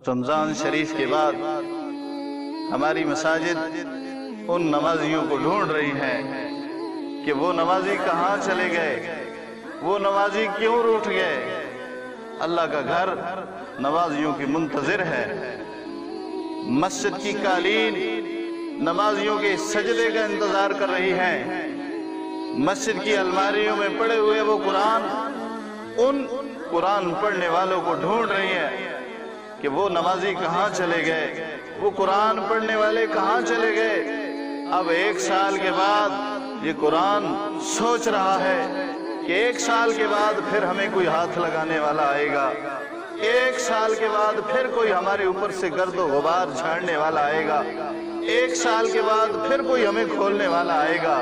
रमज़ान शरीफ के बाद हमारी मसाजिद उन नमाजियों को ढूंढ रही हैं कि वो नमाजी कहाँ चले गए, वो नमाजी क्यों रूठ गए। अल्लाह का घर नमाजियों की मुंतज़िर है। मस्जिद की कालीन नमाजियों के सजदे का इंतजार कर रही है। मस्जिद की अलमारियों में पड़े हुए वो कुरान उन कुरान पढ़ने वालों को ढूंढ रही है कि वो नमाजी कहाँ चले गए, वो कुरान पढ़ने वाले कहाँ चले गए। अब 1 साल के बाद ये कुरान सोच रहा है कि 1 साल के बाद फिर हमें कोई हाथ लगाने वाला आएगा, 1 साल के बाद फिर कोई हमारे ऊपर से गर्दो गुबार झाड़ने वाला आएगा, 1 साल के बाद फिर कोई हमें खोलने वाला आएगा।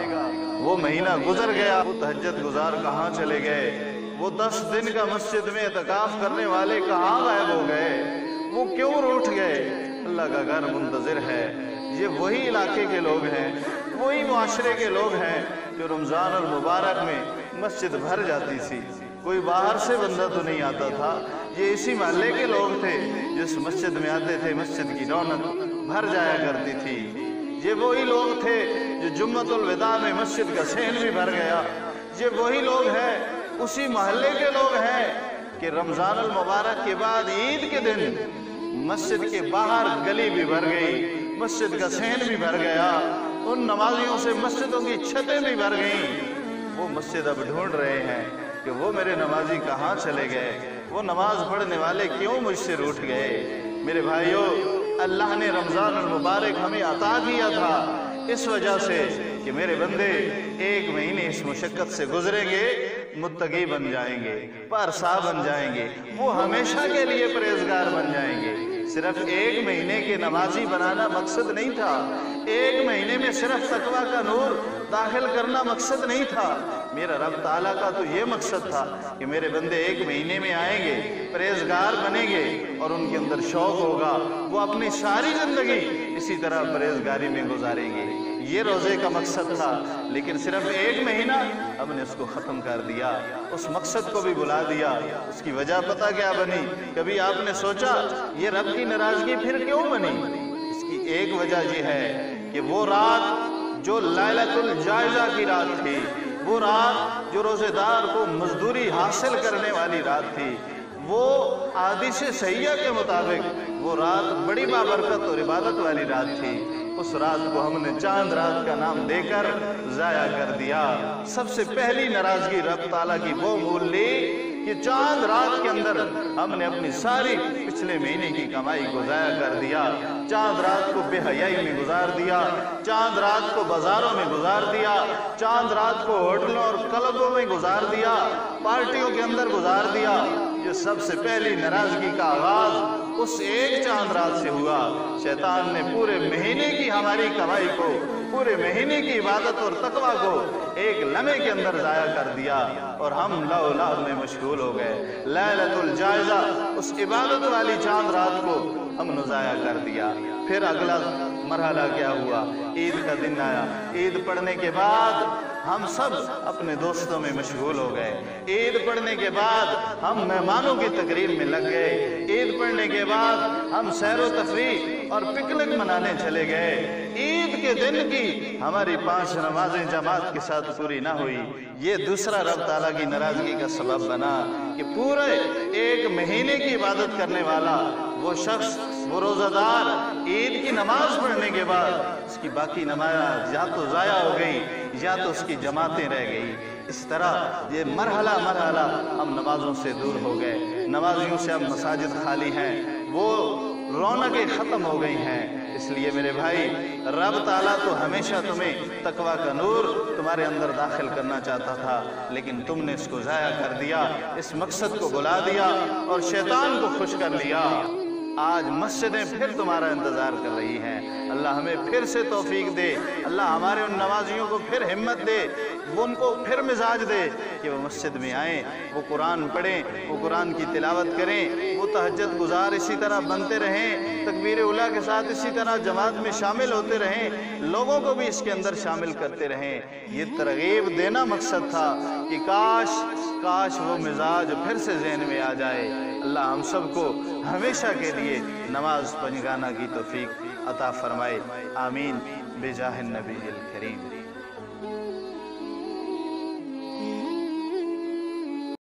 वो महीना गुजर गया, वो तहज्जुद गुजार कहाँ चले गए, वो 10 दिन का मस्जिद में इत्काफ करने वाले कहाँ गायब हो गए, वो क्यों रूठ गए। अल्लाह का घर मुंतज़िर है। ये वही इलाके के लोग हैं, वही मुआशरे के लोग हैं जो रमज़ान और मुबारक में मस्जिद भर जाती थी। कोई बाहर से बंदा तो नहीं आता था, ये इसी मोहल्ले के लोग थे जिस मस्जिद में आते थे, मस्जिद की रौनक भर जाया करती थी। ये वही लोग थे जो जुम्मतुल विदा में मस्जिद का सहन भी भर गया। ये वही लोग हैं, उसी मोहल्ले के लोग हैं कि रमज़ान अल मुबारक के बाद ईद के दिन मस्जिद के बाहर गली भी भर गई, मस्जिद का सहन भी भर गया, उन नमाजियों से मस्जिदों की छतें भी भर गईं। वो मस्जिद अब ढूंढ रहे हैं कि वो मेरे नमाजी कहाँ चले गए, वो नमाज पढ़ने वाले क्यों मुझसे रूठ गए। मेरे भाइयों, अल्लाह ने रमज़ान अल मुबारक हमें अता किया था इस वजह से कि मेरे बंदे 1 महीने इस मुशक्क़त से गुजरेंगे, मुत्तकी बन जाएंगे, पारसा बन जाएंगे, वो हमेशा के लिए परहेजगार बन जाएंगे। सिर्फ 1 महीने के नमाजी बनाना मकसद नहीं था, 1 महीने में सिर्फ तकवा का नूर दाखिल करना मकसद नहीं था। मेरा रब ताला का तो ये मकसद था कि मेरे बंदे 1 महीने में आएंगे, परहेजगार बनेंगे और उनके अंदर शौक होगा, वो अपनी सारी जिंदगी इसी तरह परहेजगारी में गुजारेंगे। ये रोजे का मकसद था, लेकिन सिर्फ 1 महीना हमने उसको ख़त्म कर दिया, उस मकसद को भी बुला दिया। उसकी वजह पता क्या बनी? कभी आपने सोचा ये रब की नाराजगी फिर क्यों बनी? इसकी एक वजह ये है कि वो रात जो लैलतुल जायजा की रात थी, वो रात जो रोजेदार को मजदूरी हासिल करने वाली रात थी, वो हादिस सहिया के मुताबिक वो रात बड़ी बाबरकत और इबादत वाली रात थी। उस रात को हमने चांद रात का नाम देकर जाया कर दिया। सबसे पहली नाराजगी रब ताला की वो भूल ली कि चांद रात के अंदर हमने अपनी सारी पिछले महीने की कमाई को जाया कर दिया। चांद रात को बेहयाई में गुजार दिया, चांद रात को बाजारों में गुजार दिया, चांद रात को होटलों और क्लबों में गुजार दिया, पार्टियों के अंदर गुजार दिया। ये सबसे पहली नाराजगी का आगाज उस एक चांद रात से हुआ। शैतान ने पूरे महीने की हमारी कमाई को, पूरे महीने की इबादत और तकवा को एक लम्हे के अंदर जाया कर दिया और हम लव में मशगूल हो गए। लैलतुल जायजा, उस इबादत वाली चांद रात को हमने जाया कर दिया। फिर अगला मरहला क्या हुआ? ईद का दिन आया। ईद पढ़ने के बाद हम सब अपने दोस्तों में मशगूल हो गए। ईद पढ़ने के बाद हम मेहमानों की तकरीब में लग गए। ईद पढ़ने के बाद हम सैर व तफरीह और पिकनिक मनाने चले गए। ईद के दिन की हमारी 5 नमाजें जमात के साथ पूरी ना हुई। ये दूसरा रब ताला की नाराजगी का सबब बना कि पूरे 1 महीने की इबादत करने वाला वो शख्स, वो रोजादार, ईद की नमाज पढ़ने के बाद उसकी बाकी नमाज या तो जाया हो गई या तो उसकी जमातें रह गई। इस तरह ये मरहला हम नमाजों से दूर हो गए। नमाजियों से अब मसाजिद खाली हैं, वो रौनकें ख़त्म हो गई हैं। इसलिए मेरे भाई, रब ताला तो हमेशा तुम्हें तकवा का नूर तुम्हारे अंदर दाखिल करना चाहता था, लेकिन तुमने इसको ज़ाया कर दिया, इस मकसद को बुला दिया और शैतान को खुश कर लिया। आज मस्जिदें फिर तुम्हारा इंतजार कर रही हैं। अल्लाह हमें फिर से तौफीक दे, अल्लाह हमारे उन नमाजियों को फिर हिम्मत दे, वो उनको फिर मिजाज दे कि वो मस्जिद में आएँ, वो कुरान पढ़ें, वो कुरान की तिलावत करें, वो तहज्जुद गुजार इसी तरह बनते रहें, तकबीर उला के साथ इसी तरह जमात में शामिल होते रहें, लोगों को भी इसके अंदर शामिल करते रहें। ये तरगीब देना मकसद था कि काश वो मिजाज फिर से ज़हन में आ जाए। اللہ ہم سب کو ہمیشہ کے لیے نماز پنجگانہ کی توفیق عطا فرمائے، آمین بجاہ النبی الکریم۔